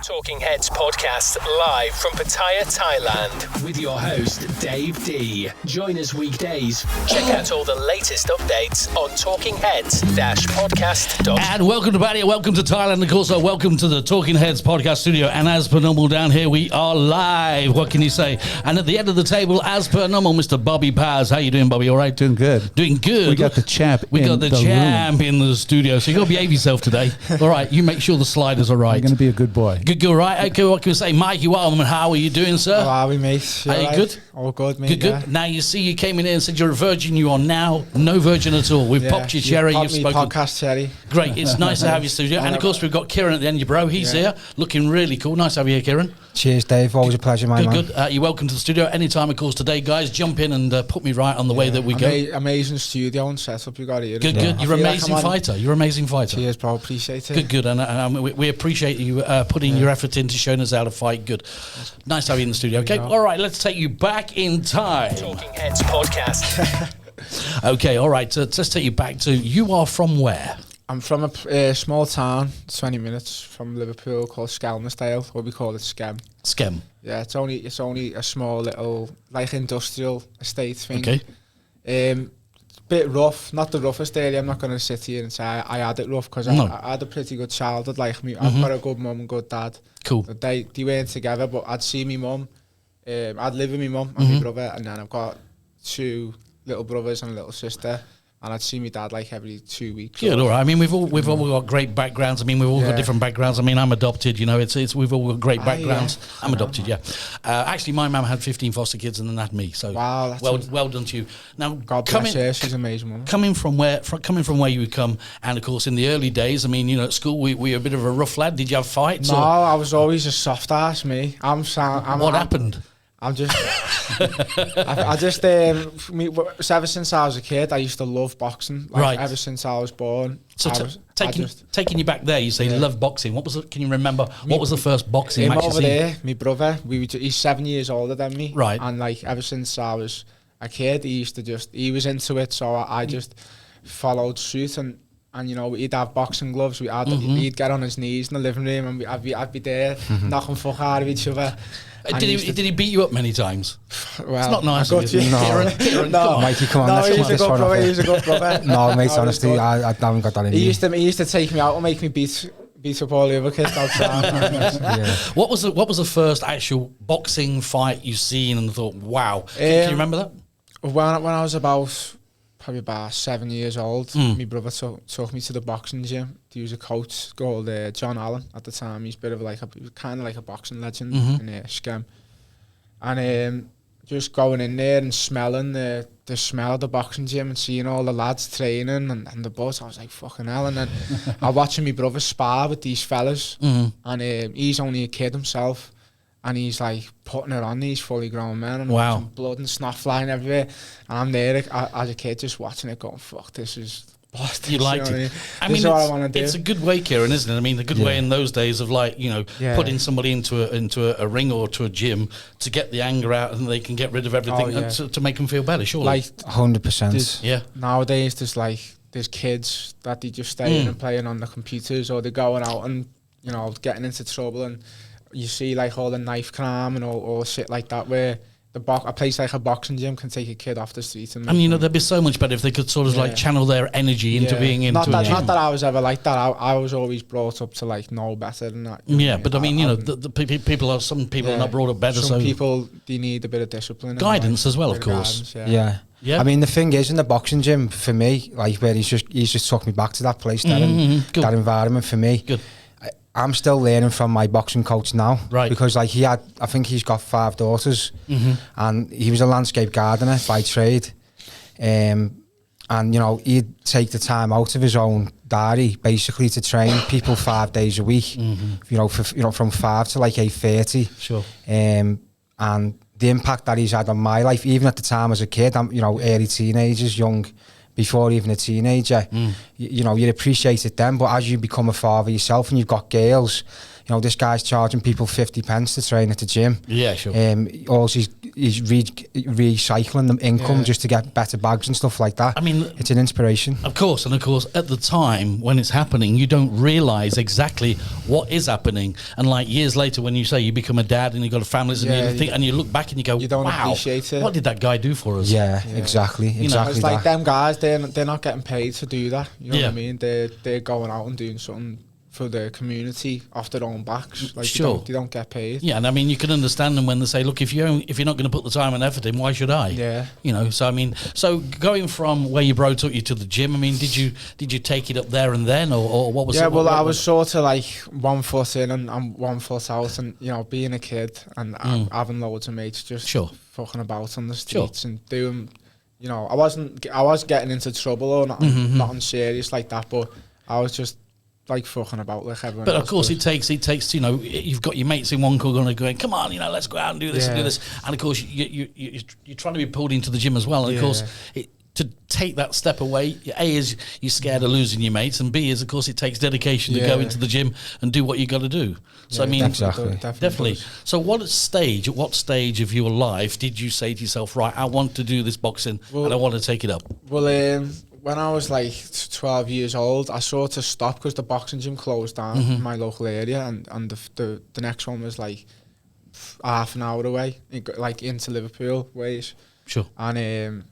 Talking Heads podcast live from Pattaya, Thailand with your host Dave D. Join us weekdays. Check out all the latest updates on talkingheads-podcast.com. And welcome to Pattaya, welcome to Thailand, of course, welcome to the Talking Heads podcast studio. And as per normal down here, we are live. What can you say? And at the end of the table, as per normal, Mr. Bobby Paz. How you doing, Bobby? All right? Doing good. Doing good. We got the champ We in got the the champ room. in the studio, so you got to behave yourself today. All right, you make sure the sliders are right. You're going to be a good boy. Good, good, right? Okay, what can we say? Mikey Wildman, how are you doing, sir? How are we, mate? Are you good? All good, mate. Good, good. Now you see, you came in here and said you're a virgin. You are now no virgin at all. We've popped your cherry. You've spoken. Podcast cherry. Great. It's nice to have you in studio. And of course, we've got Kieran at the end of your bro. He's here, looking really cool. Nice to have you here, Kieran. Cheers, Dave. Always a pleasure, my man. Good, good. You're welcome to the studio anytime, of course. Today, guys, jump in and put me right on the way that we go. Amazing studio and setup you got here. Good, good. You're an amazing fighter. You're an amazing fighter. Cheers, bro. Appreciate it. Good, good. And we appreciate you putting your effort into showing us how to fight. Good. Nice to have you in the studio. Okay. All right. Let's take you back in time. Talking Heads podcast. Okay. All right. So let's take you back to, you are from where? I'm from a small town, 20 minutes from Liverpool, called Skelmersdale, or we call it Skem. Skem. Yeah, it's only a small little, like, industrial estate thing. Okay. Bit rough, not the roughest area. I'm not going to sit here and say I had it rough, because I had a pretty good childhood. Like me, I've got a good mum and good dad. Cool. They weren't together, but I'd see me mum. I'd live with my mum and my brother, and then I've got two little brothers and a little sister. And I'd see my dad like every 2 weeks. Good, all right. I mean, we've all got great backgrounds. I mean, we've all got different backgrounds. I mean, I'm adopted. You know, it's we've all got great backgrounds. Yeah. I'm adopted. Yeah. Actually, my mum had 15 foster kids, and then had me. So wow, well done to you. Now, God bless her. She's an amazing woman. Coming from where you would come, and of course, in the early days, I mean, you know, at school we were a bit of a rough lad. Did you have fights? No, I was always a soft ass. Me. What happened? I'm just, ever since I was a kid, I used to love boxing. Like, right. Ever since I was born. So taking you back there, you say you love boxing. What was it? Can you remember what was the first boxing match you seen? There, my brother, he's 7 years older than me. Right. And like ever since I was a kid, he was into it, so I just followed suit, and you know, he'd have boxing gloves. He'd get on his knees in the living room, and I'd be there knocking fuck out of each other. Did he beat you up many times? Well, it's not nice of you. Kieran, no. Mikey, come on, let's he's a good brother. He's a good brother. No, mate, honestly, I haven't got that in me. He used to take me out and make me beat up all the other kids outside. What was the first actual boxing fight you seen and thought, wow? Can you remember that? When I was probably about 7 years old, my brother took me to the boxing gym. He was a coach called John Allen at the time. He's he was kind of like a boxing legend in Skem. And just going in there and smelling the smell of the boxing gym and seeing all the lads training and the buzz, I was like, fucking hell. And then I watching my brother spar with these fellas, and he's only a kid himself. And he's like putting it on these fully grown men, and wow, blood and snot flying everywhere. And I'm there as a kid just watching it going, fuck, this is busted. You liked it. I mean, what I want to do. It's a good way, Kieran, isn't it? I mean, the good way in those days of, like, you know, putting somebody into a ring or to a gym to get the anger out, and they can get rid of everything to make them feel better, surely. Like 100%. Yeah. Nowadays, there's kids that they just stay in and playing on the computers, or they're going out and, you know, getting into trouble, and you see like all the knife crime and all shit like that, where a place like a boxing gym can take a kid off the street. And you know, they'd be so much better if they could sort of like channel their energy into being into a gym. Not that I was ever like that. I was always brought up to like know better than that. Yeah, but I mean, you know, some people are not brought up better. Some people, they need a bit of discipline. Guidance as well, of course. Yeah. I mean, the thing is, in the boxing gym, for me, like where he's just took me back to that place, that environment for me. Good. I'm still learning from my boxing coach now, right? Because like I think he's got 5 daughters, and he was a landscape gardener by trade, and you know, he'd take the time out of his own diary basically to train people 5 days a week, you know, from 5 to like 8:30. Sure. And the impact that he's had on my life, even at the time as a kid, I'm, you know, early teenagers, young. Before even a teenager, you know, you appreciate it then, but as you become a father yourself and you've got girls, you know, this guy's charging people 50 pence to train at the gym. Yeah, sure. All he's he's recycling the income just to get better bags and stuff like that. I mean, it's an inspiration. Of course, and of course, at the time when it's happening, you don't realise exactly what is happening. And like years later, when you say you become a dad and you've got a family, and you look back and you go, you don't wow, appreciate it. What did that guy do for us? Yeah, exactly. You know, it's like them guys, they're not getting paid to do that. You know what I mean? They're going out and doing something for the community off their own backs. Like they don't get paid. Yeah, and I mean you can understand them when they say, look, if you're not going to put the time and effort in, why should I? Yeah. You know, so I mean, so going from where your bro took you to the gym, I mean, did you take it up there and then, or what was it? Yeah, well, I was sort of like 1 foot in and 1 foot out, and you know, being a kid and having loads of mates just fucking about on the streets and doing, you know, I was getting into trouble or nothing serious like that, but I was just like fucking about like everyone but else of course does. it takes, you know, you've got your mates in one corner going, come on, you know, let's go out and do this and do this, and of course you're trying to be pulled into the gym as well, and of course to take that step away, A is you're scared of losing your mates, and B is of course it takes dedication to go into the gym and do what you got to do. So I mean, definitely. So at what stage of your life did you say to yourself, right, I want to do this boxing and I want to take it up? Well, when I was like 12 years old, I sort of stopped because the boxing gym closed down in my local area, and the next one was like half an hour away, like into Liverpool ways. Sure. And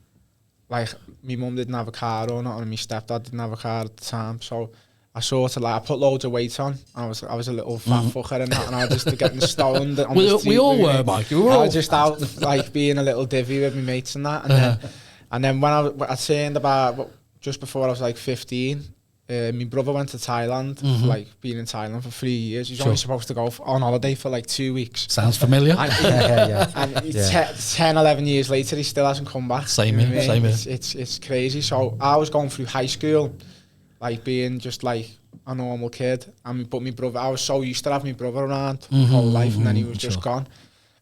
like my mum didn't have a car or not, and my stepdad didn't have a car at the time, so I sort of like I put loads of weight on. I was a little fat fucker and that, and I was just getting stoned on the street. We all were, Mike. I was just out like being a little divvy with my mates and that, and then when I turned about just before I was like 15, my brother went to Thailand, for like being in Thailand for 3 years. He's only supposed to go on holiday for like 2 weeks. Sounds familiar. And, 10, 11 years later, he still hasn't come back. Same here. It's crazy. So I was going through high school, like being just like a normal kid. But my brother, I was so used to having my brother around my whole life, and then he was just gone.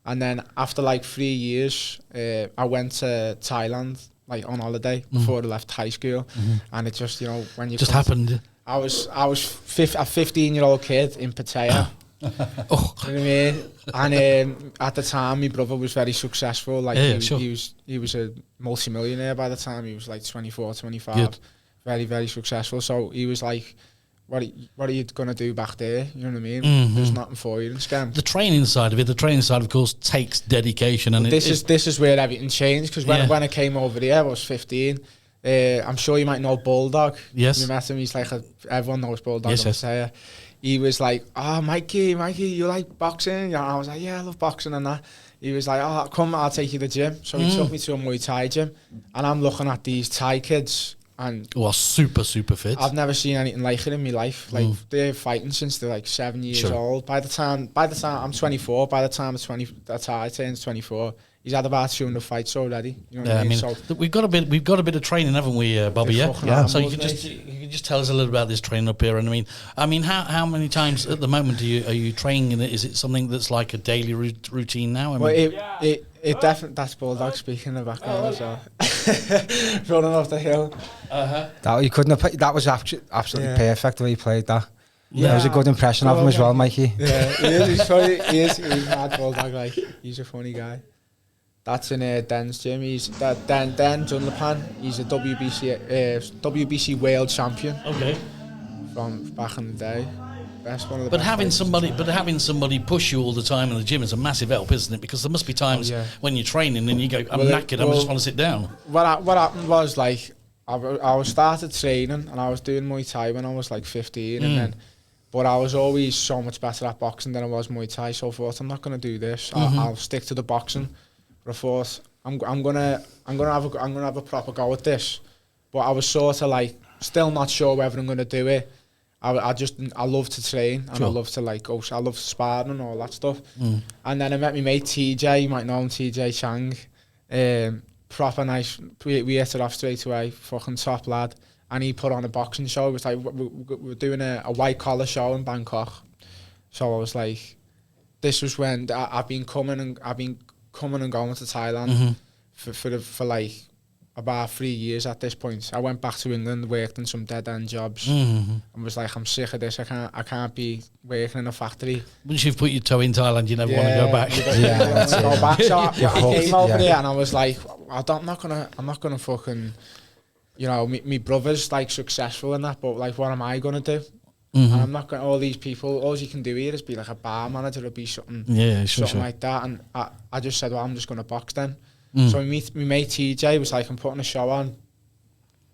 And then after like 3 years, I went to Thailand, like on holiday before I left high school, and it just, you know, when you just happened. I was a 15-year-old kid in Pattaya. You know what I mean? And at the time, my brother was very successful. Like he was a multi-millionaire by the time. He was like 24, 25. Good. Very, very successful. So he was like, what are you going to do back there? You know what I mean? There's nothing for you in Scam. The training side of it, of course, takes dedication. And this is where everything changed, because when I came over here, I was 15. I'm sure you might know Bulldog. Yes. You met him. He's like, everyone knows Bulldog. Yes. He was like, Mikey, you like boxing? And I was like, yeah, I love boxing and that. He was like, oh, come, I'll take you to the gym. So he took me to a Muay Thai gym, and I'm looking at these Thai kids, and super fit. I've never seen anything like it in my life. Like they're fighting since they're like 7 years old. By the time I'm 24. By the time I turns 24, he's had about 200 fights already. You know what I mean? So we've got a bit of training, haven't we, Bobby? Yeah. So you can just tell us a little about this training up here. And I mean, how many times at the moment are you training in it? Is it something that's like a daily routine now? It definitely, that's Bulldog speaking in the background as well. Running off the hill. That you couldn't have played, that was absolutely perfect the way he played that. Yeah, that was a good impression of him as well, Mikey. Yeah, he is. He's funny. He's mad Bulldog. Like, he's a funny guy. That's in Den's gym. He's Dan Dunlapan. He's a WBC world champion. Okay. From back in the day. But having somebody push you all the time in the gym is a massive help, isn't it? Because there must be times when you're training and you go, I'm knackered, I just want to sit down. What happened was, like, I started training and I was doing Muay Thai when I was like 15, but I was always so much better at boxing than I was Muay Thai. So I thought, I'm not going to do this. I'll stick to the boxing. But I thought, I'm gonna have a proper go at this. But I was sort of like still not sure whether I'm gonna do it. I love to train, and I love to I love sparring and all that stuff. And then I met my mate TJ, you might know him, TJ Chang. Proper nice. We hit it off straight away. Fucking top lad. And he put on a boxing show. It was like we're doing a white collar show in Bangkok. So I was like, this was when I've been coming and going to Thailand for like about 3 years at this point. I went back to England, worked in some dead-end jobs, and was like, I'm sick of this. I can't be working in a factory. Once you've put your toe in Thailand, you never want to go back. Go back. So I came over there and I was like, I'm not gonna fucking, you know, me brother's like successful in that, but like, what am I gonna do? And I'm not going. All these people, all you can do here is be like a bar manager or be something, something like that. And I just said, well, I'm just going to box then. So my mate TJ was like, I'm putting a show on.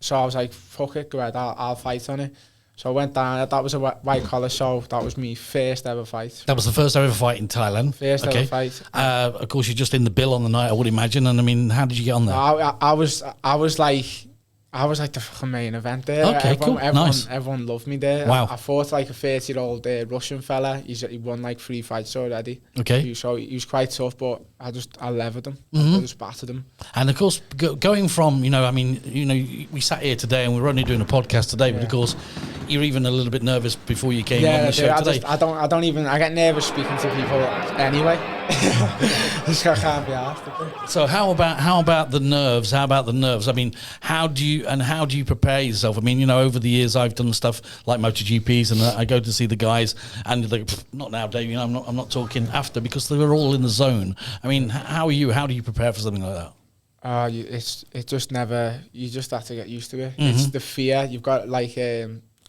So I was like, fuck it, go ahead, I'll fight on it. So I went down. That was a white collar show. That was my first ever fight. That was the first ever fight in Thailand. First ever fight. Of course, you're just in the bill on the night, I would imagine. And I mean, how did you get on there? I was like the fucking main event there. Okay, cool. Nice. Everyone loved me there. Wow. I fought like a 30-year-old Russian fella. He won like 3 fights already. Okay. So he was quite tough, but I levered him. I just battered him. And of course, going from, you know, I mean, you know, we sat here today and we were only doing a podcast today, but of course, you're even a little bit nervous before you came on the show today. I get nervous speaking to people anyway. Just I can't be asked. So how about the nerves? How about the nerves? I mean, how do you prepare yourself? I mean, you know, over the years I've done stuff like MotoGPs, and I go to see the guys, and they're not now, Dave. You know, I'm not talking after, because they were all in the zone. I mean, how are you? How do you prepare for something like that? It just never. You just have to get used to it. It's the fear. You've got like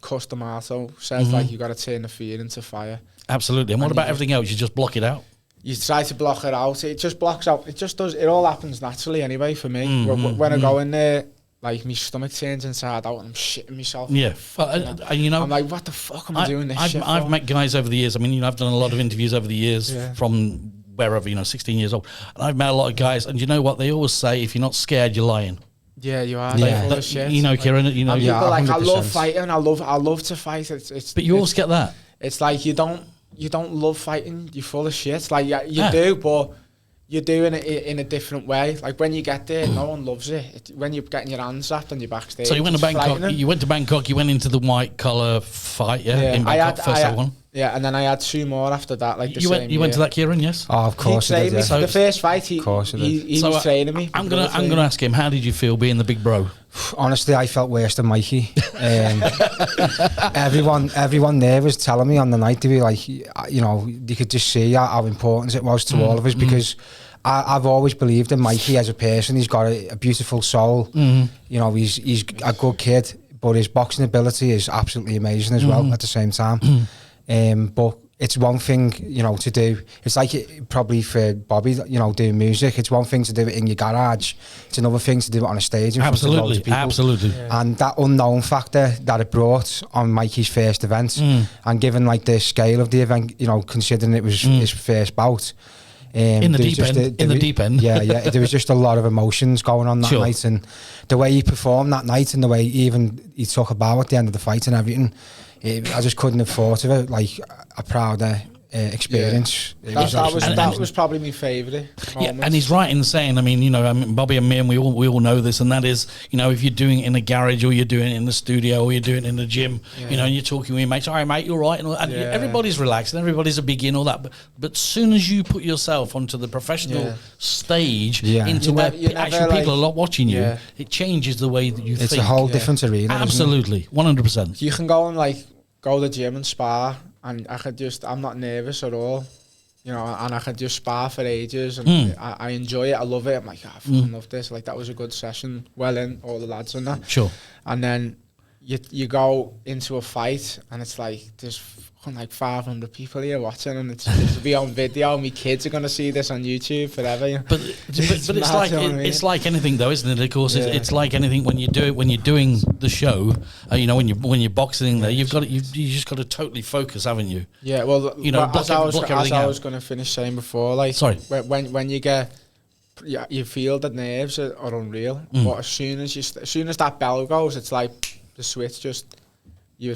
Customato says, like you got to turn the fear into fire. Absolutely. And what about everything else? You just block it out. You try to block it out. It just blocks out. It just does. It all happens naturally anyway for me. When I go in there, like my stomach turns inside out and I'm shitting myself. Yeah. You know, I'm like, what the fuck am I doing this shit for? I've met guys over the years. I mean, you know, I've done a lot of interviews over the years from wherever, you know, 16 years old. And I've met a lot of guys, and you know what? They always say, if you're not scared, you're lying. Yeah, you are. Yeah. Full of shit. You know, Kieran, you know. People like, 100%. I love fighting. I love to fight. But you always get that. It's like you don't love fighting. You're full of shit. Like you do, but you do in a different way. Like when you get there, no one loves it. When you're getting your hands slapped and you're backstage. So you went to Bangkok. You went to Bangkok. You went into the white collar fight. Yeah. In Bangkok, first ever one. Yeah, and then I had 2 more after that. Like you went to that, Kieran? Yes. Oh, of course. He trained me. So the first fight, he was training me. I'm gonna ask him. How did you feel being the big bro? Honestly, I felt worse than Mikey. Everyone there was telling me on the night, to be like, you know, you could just see how important it was to all of us, because I've always believed in Mikey as a person. He's got a beautiful soul. You know, he's a good kid, but his boxing ability is absolutely amazing as well at the same time. But it's one thing, you know, to do. It's like probably for Bobby, you know, doing music. It's one thing to do it in your garage. It's another thing to do it on a stage. Absolutely. Yeah. And that unknown factor that it brought on Mikey's first event, and given like the scale of the event, you know, considering it was his first bout. In the deep end. Yeah. There was just a lot of emotions going on that night, and the way he performed that night, and the way he took a bow at the end of the fight and everything. I just couldn't have thought of it like a prouder experience. That was probably my favourite moment. Yeah, and he's right in saying, I mean, you know, Bobby and me, and we all know this, and that is, you know, if you're doing it in a garage, or you're doing it in the studio, or you're doing it in the gym, you know, and you're talking with your mates, all right, mate, you're right, and everybody's relaxed, and everybody's a biggie and all that, but soon as you put yourself onto the professional stage, into where actually people are not watching you, it changes the way that you think. It's a whole different arena. Absolutely, 100%. You can go and like go to the gym and spar, and I'm not nervous at all, you know, and I could just spar for ages, and I enjoy it. I love it. I'm like, I fucking love this. Like, that was a good session. Well in, all the lads and that. Sure. And then you go into a fight, and it's like, there's like 500 people here watching, and it's to be on video. My kids are going to see this on YouTube forever. You know? But it's like anything, though, isn't it? Of course, it's like anything when you do it. When you're doing the show, you know, when you're boxing there, you just got to totally focus, haven't you? Yeah. Well, you know, as I was going to finish saying before, like, when you get, you feel the nerves are unreal. But as soon as that bell goes, it's like the switch just. You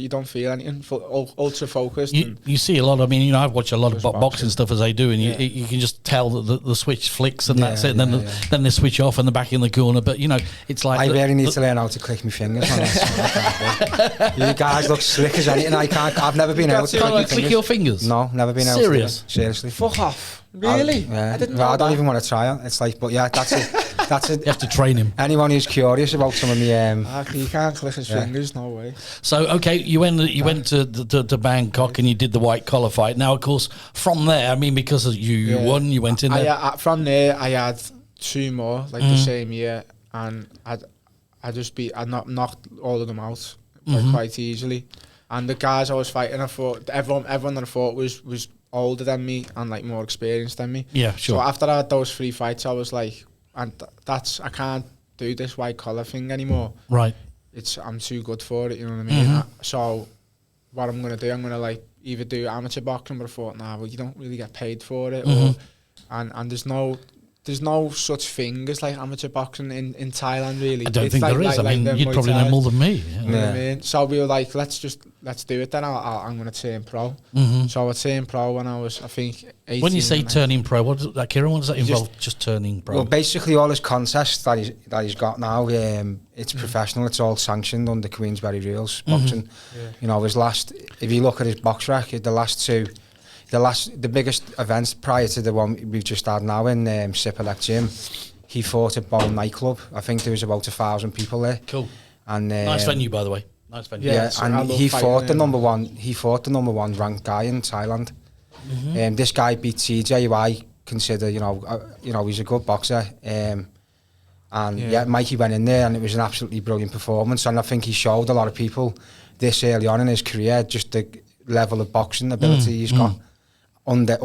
don't feel anything, ultra focused. You see a lot. I mean, you know, I've watched a lot of boxing stuff as they do, and you can just tell that the switch flicks, and that's it. And then they switch off, and they're back in the corner. But you know, it's like I really need to learn how to click my fingers. You guys look slick as anything. I can't. I've never been able to click your fingers. No, never been able to. Serious? Seriously. Fuck off. Really? I don't even want to try it. It's like, but yeah, that's it. that's You have to train him. anyone who's curious about some of me. He can't click his fingers, no way. So, okay, you went to Bangkok and you did the white collar fight. Now, of course, from there, I mean, because you won, you went in there. From there, I had 2 more, like the same year, and I knocked all of them out like, quite easily. And the guys I was fighting, I thought everyone that I fought was older than me and like more experienced than me. Yeah, sure. So after I had those 3 fights, I was like, I can't do this white collar thing anymore. Right. I'm too good for it, you know what I mean? So what I'm gonna do, I'm gonna like either do amateur boxing, but I thought, well, you don't really get paid for it, or and there's no such thing as like amateur boxing in Thailand, really. I don't think there is. I mean, you'd probably know more than me. You know what I mean? So we were like, let's do it then. I'm going to turn pro. So I turned pro when I was, I think, 18. When you say turning pro, what does that involve? Just turning pro? Well, basically all his contests that he's got now, it's professional. It's all sanctioned under Queensberry rules, boxing. You know, if you look at his box record, the biggest events prior to the one we've just had now in Sipalek Gym, he fought at Bone nightclub. I think there was about 1,000 people there. Cool. And nice venue, by the way. Nice venue. Yeah, and he fought the number one. He fought the number 1 ranked guy in Thailand. This guy beat TJ, who I consider, he's a good boxer. Mikey went in there, and it was an absolutely brilliant performance. And I think he showed a lot of people this early on in his career just the level of boxing ability he's got. Under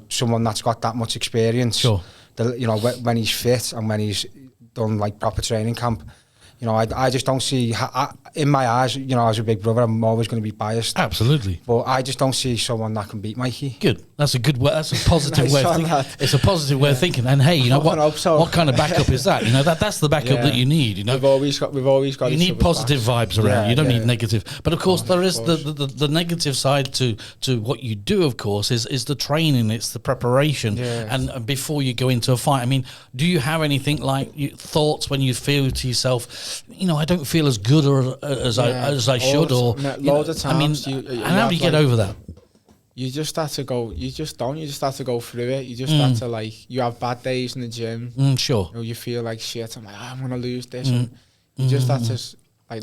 someone that's got that much experience. Sure. When he's fit and when he's done like proper training camp, I just don't see, in my eyes, as a big brother, I'm always going to be biased. Absolutely. But I just don't see someone that can beat Mikey. Good. That's a good way. That's a positive way of thinking. It's a positive way of thinking. And hey, what kind of backup is that? That's the backup that you need. We've always got. You need positive vibes around. Yeah, you don't need negative. But of course, there is the negative side to what you do. Of course, is the training. It's the preparation. Yeah. And before you go into a fight, I mean, do you have anything like thoughts when you feel to yourself, I don't feel as good as I should, or loads of times. How do you get over that? You just have to go. You just have to go through it. You just have to you have bad days in the gym. Sure. You feel like shit. I'm like, I'm gonna lose this. And you just have to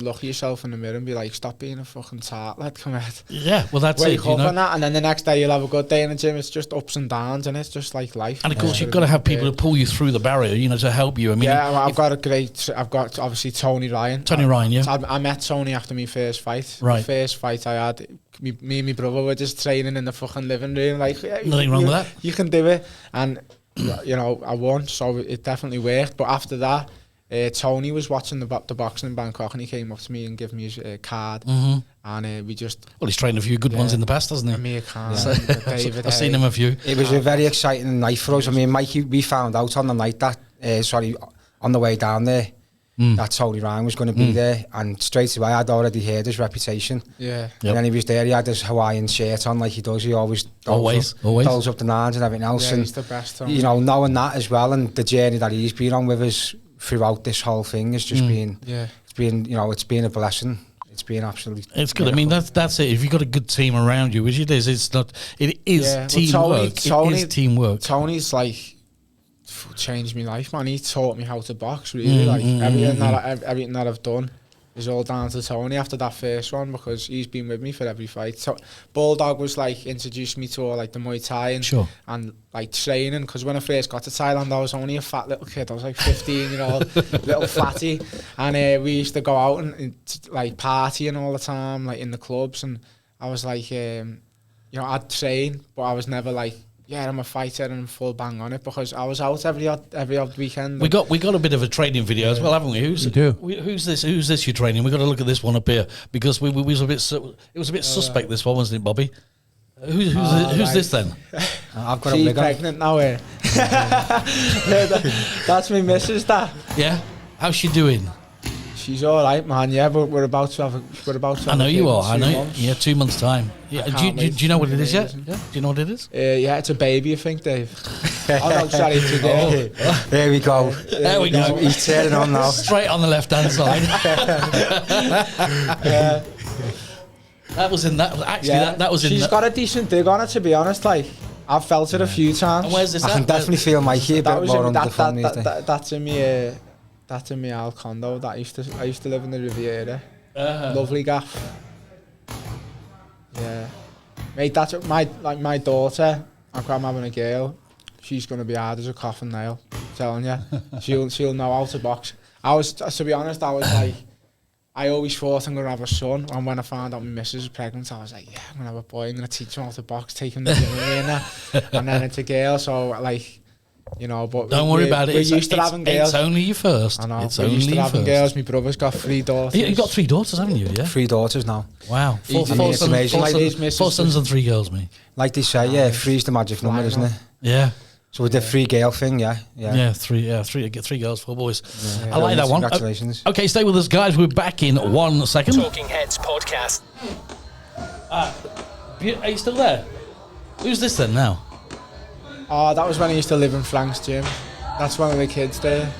look at yourself in the mirror and be like, stop being a fucking tart, lad. Come out. Yeah, well that's Wake it. up on that, and then the next day you'll have a good day in the gym. It's just ups and downs, and it's just like life. And of course, you've got to have people to pull you through the barrier, to help you. I mean, I've got obviously Tony Ryan. I met Tony after my first fight. Right. The first fight I had, me and my brother were just training in the fucking living room. Like, nothing wrong with that. You can do it, and I won, so it definitely worked. But after that, Tony was watching the boxing in Bangkok, and he came up to me and gave me his card, and we just... Well, he's trained a few good ones in the past, hasn't he? Amir Khan, David I've seen him a few. It was a very exciting night for us. I mean, Mikey, we found out on the night that, on the way down there, that Tony Ryan was going to be there, and straight away I'd already heard his reputation. Yeah. And then he was there, he had his Hawaiian shirt on like he does. He always doles up the nines and everything else. Yeah, and he's the best. Knowing that as well, and the journey that he's been on with us throughout this whole thing has just been, it's been a blessing. It's been absolutely. It's good. Miracle. I mean, that's it. If you've got a good team around you, which it is, it is teamwork. It is teamwork. Tony's changed my life, man. He taught me how to box. Really, everything that I've done is all down to Tony after that first one, because he's been with me for every fight. So Bulldog was introduced me to all the Muay Thai and training, because when I first got to Thailand I was only a fat little kid. I was 15-year-old little fatty, and we used to go out and partying all the time, in the clubs, and I was I'd train, but I was never I'm a fighter and I'm full bang on it, because I was out every odd weekend. We got a bit of a training video as well, haven't we? Who's this you're training? We got to look at this one up here, because it was a bit suspect, this one, wasn't it, Bobby? Who's this then? I've got She's pregnant now. That's my missus. That. Yeah. How's she doing? She's all right, man. Yeah, but we're about to have. I know you are. I know. Yeah, 2 months time. Yeah. Do you know what it is yet? Yeah. Do you know what it is? Yeah, it's a baby, I think, Dave. Oh no, sorry, it's a girl. There we go. There we go. He's turning on now. Straight on the left-hand side. That was in that. Actually, that was in. She's got a decent dig on it, to be honest. I've felt it a few times. And where's this I can at? definitely feel Mikey a That bit was more in, under the that, phone that, these that, days. that's in my old condo that I used to live in the Riviera. Uh-huh. Lovely gaff. Yeah. Mate, that's my daughter, I'm having a girl. She's gonna be hard as a coffin nail. I'm telling you. She'll know how to box. To be honest, I was like, I always thought I'm gonna have a son, and when I found out my missus was pregnant, I was like, yeah, I'm gonna have a boy. I'm gonna teach him how to box, take him to the gym with me and that. And then it's a girl, so like, you know. But Don't worry about it. We're used to having girls. It's only your first. I know. It's We're only used to your having first. girls. My brother's got 3 daughters. You've got 3 daughters, haven't you? Yeah. 3 daughters now. Wow. It's amazing. Four sons and 3 girls, mate. Like they say, yeah, 3's the magic number, isn't it? Yeah. So with the 3 girl thing, yeah. Yeah, 3 girls, 4 boys. Yeah. I like that one. Congratulations. Okay, stay with us, guys. We're back in 1 second. Talking Heads podcast. Are you still there? Who's this then now? Oh, that was when I used to live in Frank's gym. That's one of the kids there.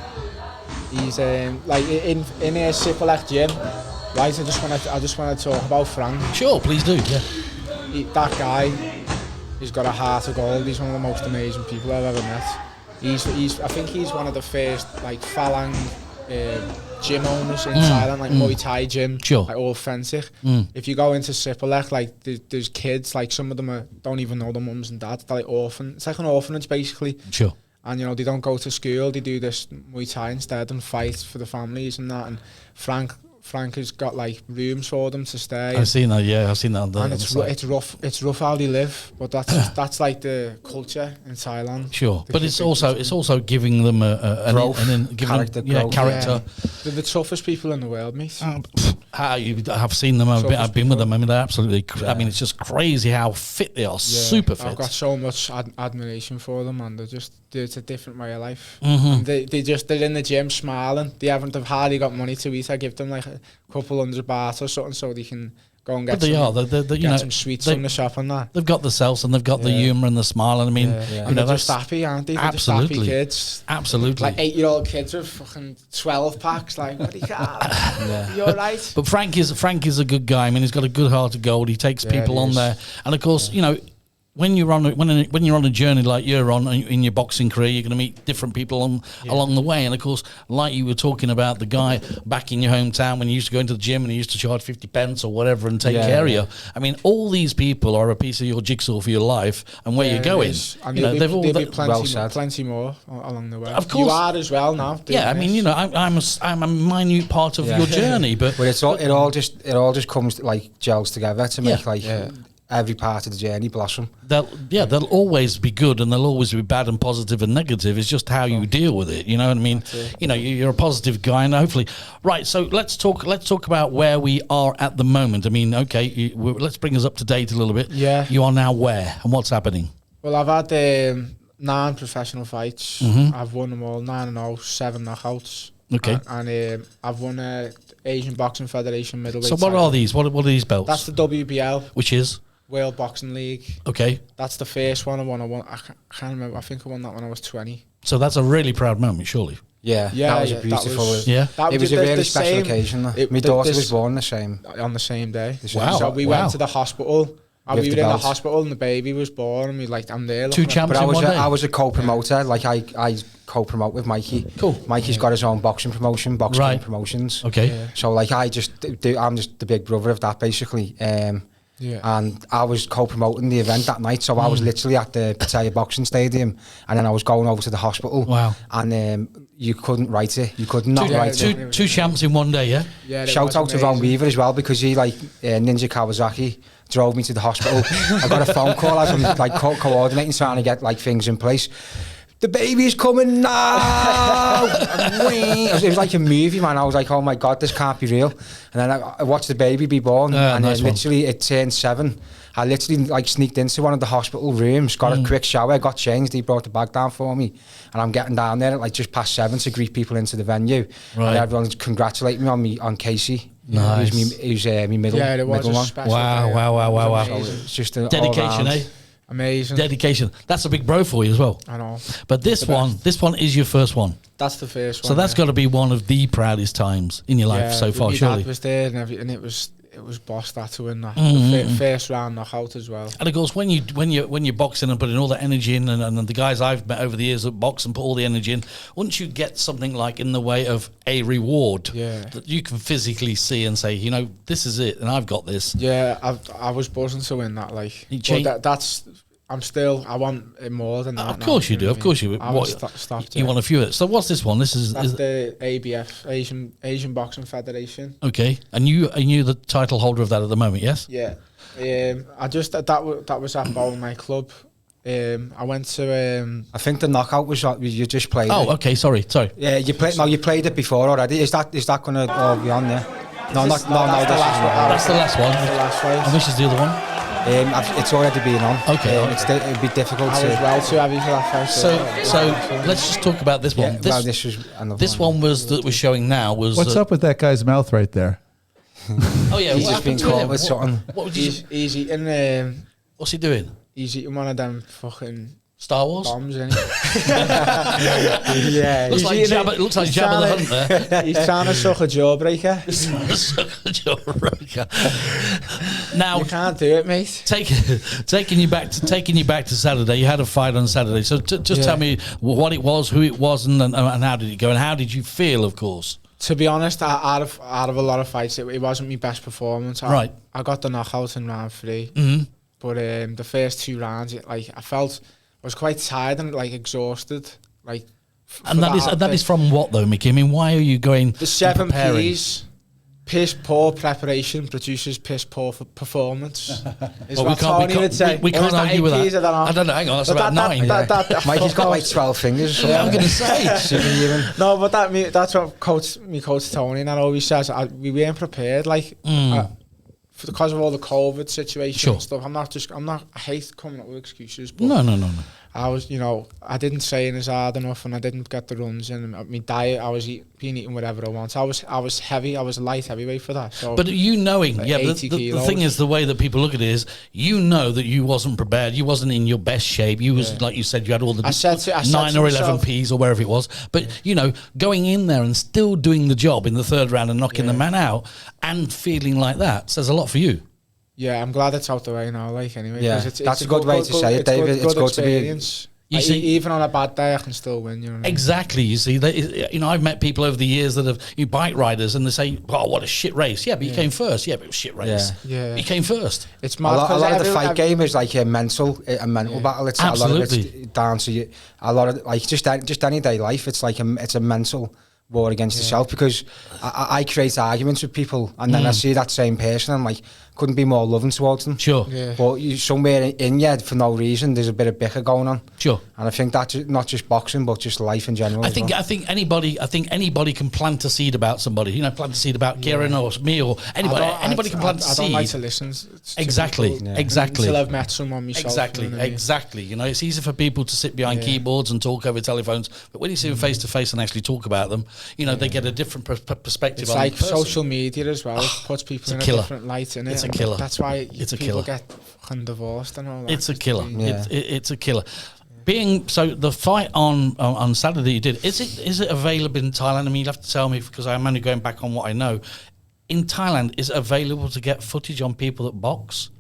He's like in a Sipolek gym. Right, I just want to talk about Frank. Sure, please do. Yeah. That guy, he's got a heart of gold. He's one of the most amazing people I've ever met. I think he's one of the first like Falang gym owners in Thailand, like Muay Thai gym, Sure. like all French. If you go into Sipolek, like there's kids, like some of them don't even know their mums and dads. They're like orphan. It's like an orphanage basically. Sure. And you know, they don't go to school, they do this Muay Thai instead and fight for the families and that. And Frank has got like rooms for them to stay. I've seen that, yeah, I've seen that on the And on the site. it's rough how they live, but that's like the culture in Thailand. Sure, but it's also giving them Character growth. character. They're the toughest people in the world, mate. I've seen them. I've been with them. I mean, they're absolutely. I mean, it's just crazy how fit they are. Super fit. I've got so much admiration for them, and it's a different way of life. And they're in the gym smiling. They've hardly got money to eat. I give them like a couple $100 baht or something so they can go and get some sweets from the shop and that. They've got the self and they've got the humour and the smile. And I mean, and they're just happy, aren't they? They're just happy kids. Absolutely. Like 8-year-old kids with fucking 12 packs. Like, what do you got? You're right. But Frank is a good guy. I mean, he's got a good heart of gold. He takes people on there, and of course, you know. When you're on a journey like you're on in your boxing career, you're going to meet different people along the way. And of course, like you were talking about the guy back in your hometown when you used to go into the gym and he used to charge 50 pence or whatever and take care of you. I mean, all these people are a piece of your jigsaw for your life and where you're going. And you know, there'll be plenty more along the way. Of course, you are as well now. Yeah, I mean, you know, I'm a minute part of your journey, but it all just comes like gels together to make every part of the journey blossom. They'll always be good and they'll always be bad and positive and negative. It's just how you deal with it. You know what I mean? You know, you're a positive guy, and hopefully, right. So let's talk about where we are at the moment. I mean, okay, let's bring us up to date a little bit. Yeah, you are now where and what's happening? Well, I've had 9 professional fights. I've won them all, 9-0, 7 knockouts. Okay, and I've won Asian Boxing Federation middleweight. So what are these? What are these belts? That's the WBL, which is World Boxing League. Okay. That's the first one I won. I can't remember. I think I won that when I was 20. So that's a really proud moment, surely. Yeah, that was beautiful. It was a really special occasion. My daughter was born on the same day. Wow. So we went to the hospital. We were in the hospital and the baby was born and we I'm there. 2 champs in one day. I was a co-promoter. Like I co-promote with Mikey. Cool. Mikey's got his own boxing promotion, Boxing Promotions. Okay. Yeah. So like I'm just the big brother of that basically. And I was co-promoting the event that night, so I was literally at the Pattaya Boxing Stadium, and then I was going over to the hospital. Wow! And you couldn't write it. You could not write it. 2 champs in one day, yeah. Yeah. Shout out to Ron Weaver as well, because he Ninja Kawasaki drove me to the hospital. I got a phone call as I'm coordinating, trying to get things in place. The baby's coming now. It was like a movie, man. I was like, oh my God, this can't be real. And then I watched the baby be born, and then literally it turned 7. I literally sneaked into one of the hospital rooms, got a quick shower, got changed. He brought the bag down for me, and I'm getting down there at just past 7 to greet people into the venue. Right. And everyone's congratulating me on Casey. Nice. Who's my middle. Yeah, it was a special. Wow. So it's just dedication, eh? Amazing. Dedication. That's a big bro for you as well. I know. But this one is your first one. That's the first one. So that's got to be one of the proudest times in your life so far, surely. My dad was there and everything. It was it was Bostat to win that. The first round knockout as well. And of course, when you're boxing and putting all that energy in, and the guys I've met over the years that box and put all the energy in, once you get something like in the way of a reward that you can physically see and say, you know, this is it, and I've got this. Yeah, I was buzzing to win that. Like, that's. I want it more than that. Of course you do. Of course you do. I stopped. You want a few of it. So what's this one? That's the ABF, Asian Boxing Federation. Okay, and you're the title holder of that at the moment, yes? Yeah. I just that was at Bowling Night Club. I went to. I think the knockout was you just played. Oh, okay. Sorry. Yeah, you played. No, you played it before already. Is that going to be on there? No, That's the last one. The last fight. And which is the other one? It's already been on. Okay. It'd be difficult I to. was well too heavy for that fight. So let's just talk about this one. Yeah, this one was that we're showing now was. What's up with that guy's mouth right there? Oh yeah, he's just been caught with something. What would you? He's eating. What's he doing? He's eating one of them fucking Star Wars bombs, isn't he? Yeah, looks like Jabba the Hutt there. He's trying to suck a jawbreaker. Now you can't do it, mate. Taking you back to Saturday. You had a fight on Saturday, so just tell me what it was, who it was, and how did it go, and how did you feel? Of course. To be honest, out of a lot of fights, it wasn't my best performance. I got the knockout in round 3, but the first 2 rounds, I felt I was quite tired and exhausted, And that is from what though, Mickey? I mean, why are you going? The 7 P's. Piss poor preparation produces piss poor performance. We can't argue with that. I don't know. Hang on, that's about 9. Mikey's got like 12 fingers. Yeah, I'm going to say. No, but that's what coach Tony and that always says. We weren't prepared, because of all the COVID situation and stuff. I hate coming up with excuses. But no. I was, I didn't train as hard enough, and I didn't get the runs in. My diet, I was eating whatever I want. I was heavy. I was a light heavyweight for that. So, but the thing is, the way that people look at it is, you know that you wasn't prepared. You wasn't in your best shape. You was like you said, you had all the 9 or 11 Ps or wherever it was. But going in there and still doing the job in the 3rd round and knocking the man out and feeling like that says a lot for you. Yeah, I'm glad it's out the way now. Anyway, yeah, that's a good way to say it, David. It's good to be. You see, even on a bad day, I can still win. You know what exactly. I mean? You see, I've met people over the years that have bike riders, and they say, "Oh, what a shit race!" Yeah, but you came first. Yeah, but it was shit race. Yeah, you came first. It's mad. A lot of the fight game is like a mental battle. It's absolutely a lot of it's down to a lot of just any day life. It's like it's a mental war against yourself, because I create arguments with people, and then I see that same person, and I'm like, couldn't be more loving towards them. Sure. Yeah. But somewhere in you, for no reason, there's a bit of bicker going on. Sure. And I think that's not just boxing, but just life in general. I think anybody can plant a seed about somebody. Plant a seed about Kieran or me or anybody. Anybody can plant a seed. I don't like to listen. Exactly. Until I've met someone myself. Exactly. It's easy for people to sit behind keyboards and talk over telephones, but when you see them face to face and actually talk about them, they get a different perspective. It's like social media as well. It puts people in a different light, in it. It's a killer. That's why people get divorced and all that. It's a killer. It's a killer. So the fight on Saturday you did, is it available in Thailand? I mean, you'll have to tell me, because I'm only going back on what I know. In Thailand, is it available to get footage on people that box,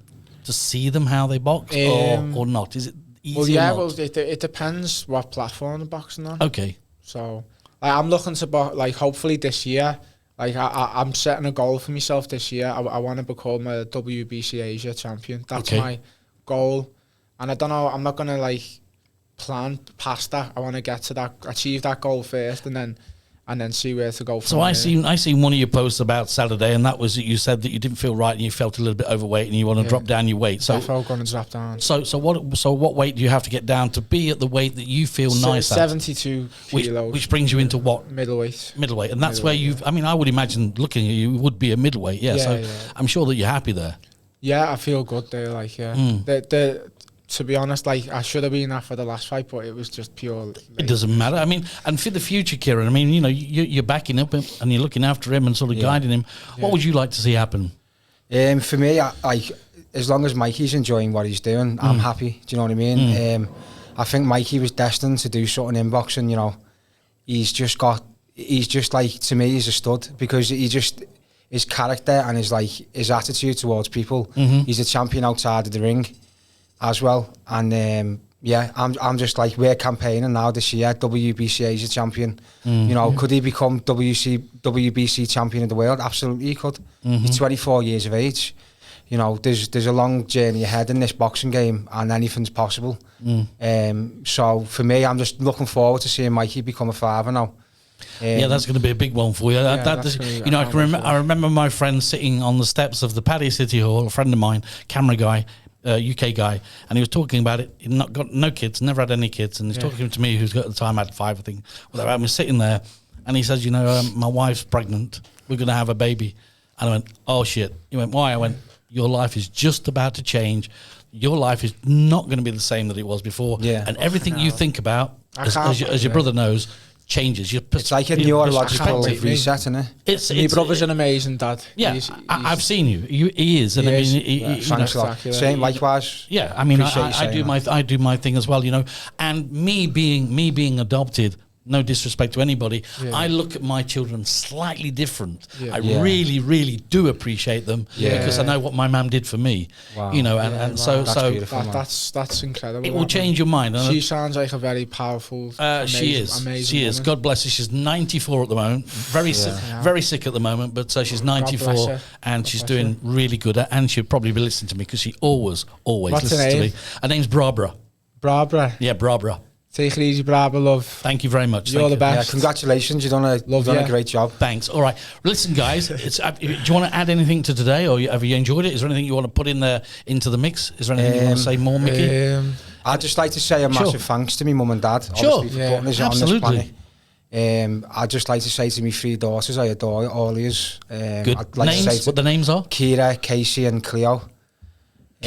to see them how they box, or not? Is it easy or not? It depends what platform they're boxing on. Okay. So I'm looking to hopefully this year. I'm setting a goal for myself this year. I want to become a WBC Asia champion. That's my goal. And I don't know, I'm not going to plan past that. I want to get to that, achieve that goal first, and then see where to go from there. I seen one of your posts about Saturday, and that was that you said that you didn't feel right and you felt a little bit overweight and you want to drop down your weight. So I'm going to drop down. So what weight do you have to get down to be at the weight that you feel nice at? 72 kilos. Which brings you into what? Middleweight. And that's where I would imagine looking at you would be a middleweight. Yeah. I'm sure that you're happy there. Yeah, I feel good there. To be honest, I should have been that for the last fight, but it was just pure. It doesn't matter. I mean, and for the future, Kieran, I mean, you're backing up him and you're looking after him and sort of guiding him. What would you like to see happen? For me, as long as Mikey's enjoying what he's doing, I'm happy. Do you know what I mean? I think Mikey was destined to do something in boxing. He's just to me, he's a stud, because it's his character and his attitude towards people. He's a champion outside of the ring as well. And I'm just like, we're campaigning now this year. WBCA is a champion. You know, could he become WBC champion of the world? Absolutely, he could. He's 24 years of age. You know, there's a long journey ahead in this boxing game, and anything's possible. So for me, I'm just looking forward to seeing Mikey become a father now. That's going to be a big one for you. You know, I remember my friend sitting on the steps of the Paddy City Hall, a friend of mine, camera guy, UK guy, and he was talking about it. He'd not got no kids, never had any kids, and he's talking to me, who's at the time had 5, I think. Well, I was sitting there, and he says, you know, my wife's pregnant. We're going to have a baby. And I went, oh shit. He went, why? I went, your life is just about to change. Your life is not going to be the same that it was before. And everything you think about, as your brother knows, changes. It's like a neurological reset, isn't it? My brother's an amazing dad. Yeah, I've seen you. He is. And I mean, thanks a lot. Same, likewise. Yeah, I mean, I do my thing as well, you know. And me being adopted, no disrespect to anybody, I look at my children slightly different. I really, really do appreciate them because I know what my mum did for me. Wow. You know, and so that's incredible. It will change your mind. She sounds like a very powerful, she is. God bless her. She's 94 at the moment. Very sick at the moment, but she's 94 and she's doing really good. And she'll probably be listening to me because she always listens to me. Her name's Barbara. Yeah, Barbara. Take it easy, Barbara, love. Thank you very much. You're the best. Yeah, congratulations. You've done a great job. Thanks. All right. Listen, guys, do you want to add anything to today, or have you enjoyed it? Is there anything you want to put in there into the mix? Is there anything you want to say more, Mickey? I'd just like to say a massive thanks to my mum and dad. Sure. Obviously, for putting us on this planet. I'd just like to say to my 3 daughters, I adore all yous. Good. I'd like names? to say what the names are? Kira, Casey and Cleo.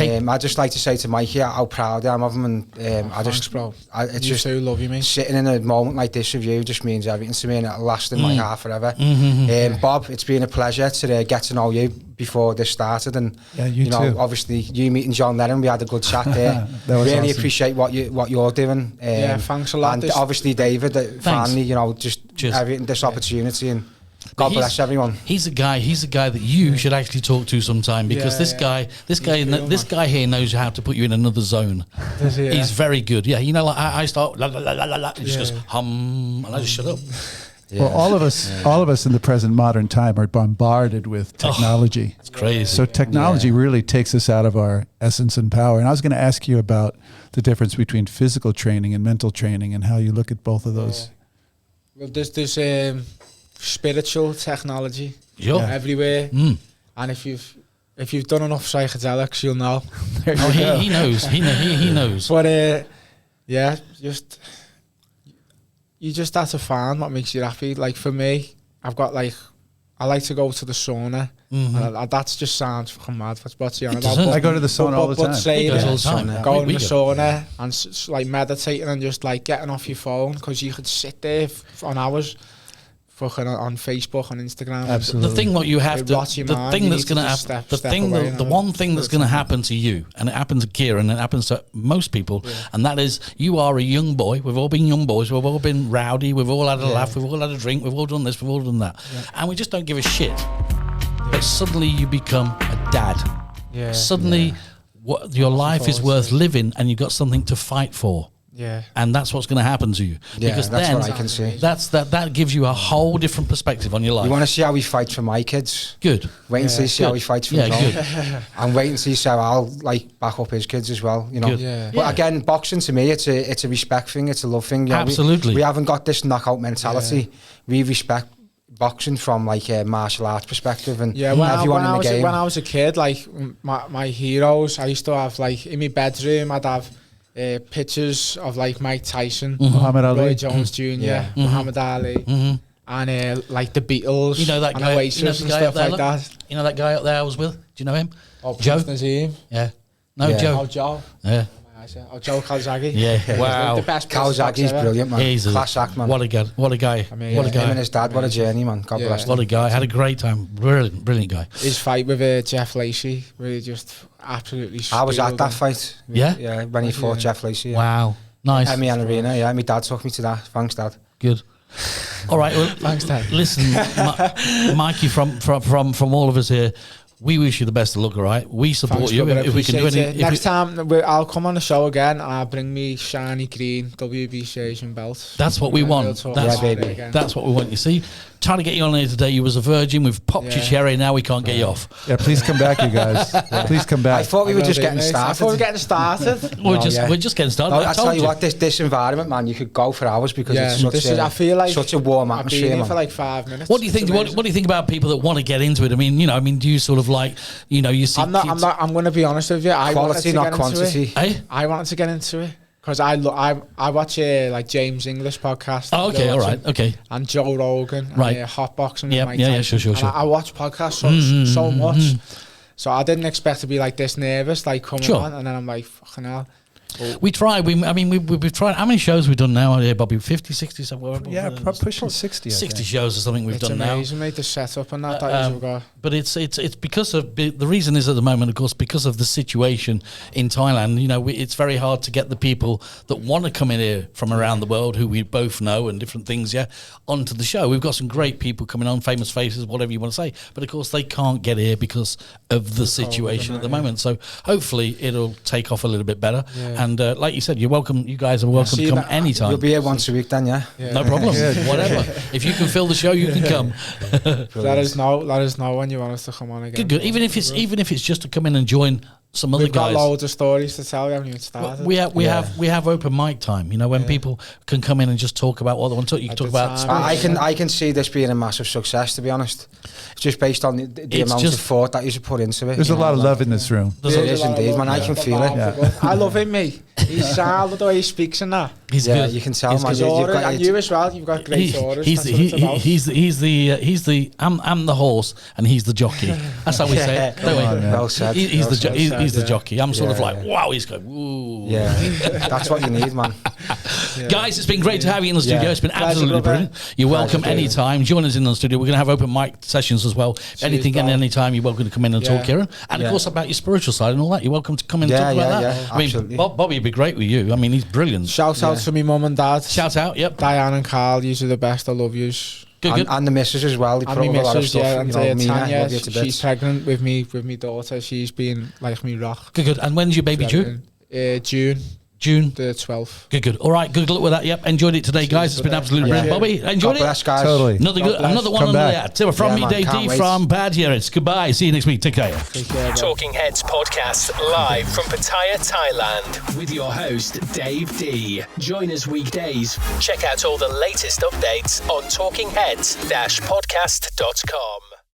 I'd just like to say to Mikey how proud I am of him, and thanks, bro. It's just so love you, mate. Sitting in a moment like this with you just means everything to me, and it'll last in my heart forever. Bob, it's been a pleasure to get to know you before this started, and you know, too. obviously you meeting John Lennon, we had a good chat there. Really awesome. Appreciate what you're doing. Thanks a lot. And obviously David, finally, you know, just having this opportunity, and God bless everyone. He's a guy that you should actually talk to sometime, because this guy here knows how to put you in another zone. He's very good. Yeah, you know, like I start la la la la la, he just goes hum, and I just shut up. Well, all of us in the present modern time are bombarded with technology. It's crazy. So technology really takes us out of our essence and power. And I was going to ask you about the difference between physical training and mental training, and how you look at both of those. Well, there's spiritual technology everywhere, and if you've done enough psychedelics, you'll know. He knows. He knows. But you just have to find what makes you happy. Like for me, I like to go to the sauna. And that just sounds fucking mad. What's the I go to the sauna all the time. Going to the sauna and like meditating and just like getting off your phone, because you could sit there on hours. Fucking on Facebook, on Instagram. Absolutely. The thing what you have to, the thing that's going to happen, the one thing that's going to happen to you, and it happens to Kieran, and it happens to most people, and that is, you are a young boy. We've all been young boys. We've all been rowdy. We've all had a laugh. We've all had a drink. We've all done this. We've all done that, and we just don't give a shit. But suddenly you become a dad. Suddenly, what your life is worth living, and you've got something to fight for. Yeah, and that's what's going to happen to you. Because that's then what I can see. That gives you a whole different perspective on your life. You want to see how he fights for my kids? Good. Wait and see how he fights for his own. And wait and see how I'll like back up his kids as well. You know. Good. But again, boxing to me, it's a respect thing. It's a love thing. You know, absolutely. We haven't got this knockout mentality. We respect boxing from like a martial arts perspective, and everyone in the game. When I was a kid, like my heroes, I used to have like in my bedroom, I'd have pictures of like Mike Tyson, Muhammad Ali, Roy Jones Jr., Muhammad Ali, and like the Beatles, you know that guy, Oasis and stuff like that. You know that guy up there I was with? Do you know him? Joe Nazim. Yeah. No, Joe. Joe. Yeah. Joe Calzaghe. Yeah. Wow. The best Calzaghe's brilliant, man. He's class act, man. What a guy. What a guy. Him and his dad. What a journey, man. God bless him. What a guy. Had a great time. Brilliant guy. His fight with Jeff Lacey, really just absolutely. I was at that fight. Yeah. When he fought Jeff Lacey. Wow. Nice. Emmy and Arena. Yeah, my dad took me to that. Thanks, Dad. Good. All right. Well, Thanks, Dave. Listen, Mikey, from all of us here, we wish you the best of luck. All right. We support Thanks, you brother, if we can do appreciate anything. it. Next time I'll come on the show again and I'll bring me shiny green WBC Asian belt. That's what we And want. we'll talk That's, about it again. that's what we want. You see, trying to get you on here today. You was a virgin. We've popped your Yeah. cherry. Now we can't get you off. Yeah, please come back, you guys. Please come I back. thought we were just I getting thought we were started. getting started. We're No, just yeah. we're just getting started. No, I I told tell you what, this environment, man, you could go for hours because Yeah, it's this such is, I feel like such a warm I've been atmosphere, here man. for like 5 minutes. What do you think? It's What amazing. do you think about people that want to get into it? I mean, do you sort of like, you see I'm kids, I'm going to be honest with you. I wanted Quality, to not get into quantity. it. Eh? I wanted to get into it because I watch like James English podcast. Oh, okay, all right, okay. And Joe Rogan, Right. and Hotboxing. Yep, with Mike yeah, Tyson. sure. And I watch podcasts so much, so I didn't expect to be like this nervous, like coming Sure. on, and then I'm like, fucking hell. We try. We've tried. How many shows we've done now? Yeah, Bobby, 50, 60, somewhere. Yeah, pushing 60. I 60 think. shows or something we've It's done now. amazing, mate. The setup and that you've got. But it's because of the reason is at the moment, of course, because of the situation in Thailand. It's very hard to get the people that want to come in here from around the world, who we both know and different things, onto the show. We've got some great people coming on, famous faces, whatever you want to say. But of course, they can't get here because of the situation at the moment. So hopefully, it'll take off a little bit better. Yeah. And like you said, you're welcome. You guys are welcome see to come that- anytime. You'll be here once a week then, yeah? No problem. Whatever. If you can fill the show, you can come. Let us know when you want us to come on again. Good. Even if it's just to come in and join some other We've got guys. loads of stories to tell. We haven't even started. We have open mic time. When people can come in and just talk about what they want to talk. You can At talk the about time. sports. I can see this being a massive success, to be honest. It's just based on the It's amount just- of thought that you should put into it. There's a lot of love in this room. There's It a- is indeed, man. I can feel it. Yeah. I love him, mate. He's sound the way he speaks and that. He's Yeah, good. you can tell, He's man. good. You've Aura, got and it. you as well. You've got great auras. That's what it's about. He's the I'm the horse and he's the jockey. That's how we say it, don't we? on, man. Well said. He's well the said. he's the yeah. jockey. I'm sort of Yeah, like, yeah. wow. He's going, ooh. Yeah, that's what you need, man. Guys, it's been great to have you in the studio. Yeah. It's been Pleasure, absolutely brother. brilliant. You're welcome Pleasure. anytime. Join us in the studio. We're going to have open mic sessions as well. Anything and pal. anytime, you're welcome to come in and talk, Yeah. Kieran. And of Yeah. course, about your spiritual side and all that. You're welcome to come in and Yeah, talk about yeah, that. yeah, I mean, absolutely. Bobby would be great with you. I mean, he's brilliant. Shout out to me mum and dad. Shout out, yep. Diane and Carl, you are the best. I love yous. Good. And the missus as well. They put And up my a lot of missus, stuff. yeah, and Mina, Tanya, love you to she's bits. pregnant with me daughter. She's been like me rock. Good. And when's your baby due? June June. the 12th. Good. All right. Good luck with that. Yep. Enjoyed it today, guys. It's been absolutely Yeah. brilliant. Bobby, enjoyed God bless, it. guys. Totally. Another God bless. another one Come on back. that. From Yeah, me, man, Dave can't D, wait. from Bad Hearings. Goodbye. See you next week. Take care. Take care, bro. Talking Heads podcast live from Pattaya, Thailand, with your host Dave D. Join us weekdays. Check out all the latest updates on talkingheads-podcast.com.